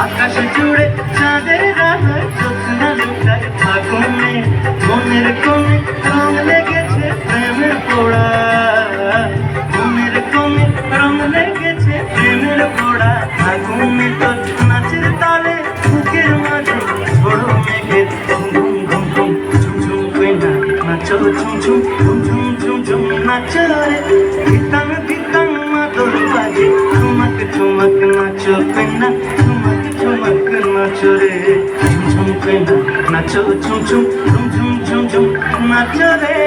আকাশ জুড়ে চাঁদের রাহার জ্যোৎস্না লুকায় আগুনে মনের কোণে রং লেগেছে প্রেমের পোড়া মনের কোণে রং লেগেছে প্রেমের পোড়া আগুনে তোর নাচের তালে বুকের মাঝে ঝোড়ো মেঘের ঘুম ঘুম ঘুম ঘুম ঝুমঝুম কইনা নাচো ঝুমঝুম ঝুমঝুম ঝুমঝুম নাচো রে দিতাং দিতাং মাদল বাজে ঠুমক ঠুমক নাচো কইনা নাচো রে ঝুমঝুম কইনা নাচো ঝুমঝুম ঝুমঝুম ঝুমঝুম নাচো রে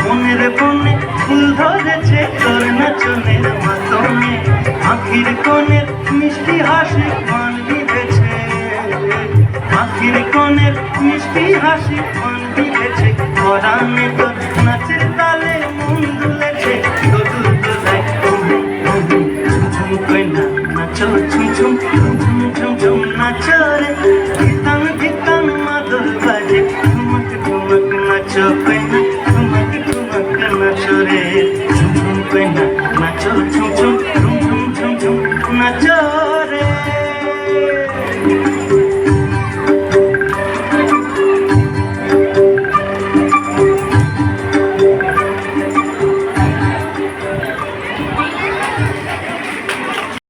মনের বনে ফুল ধরেছে তোর নাচনের মাতমে আখির কোণের মিষ্টি হাসি মান দিয়েছে আখির কোণের মিষ্টি হাসি মান দিয়েছে পরাণে।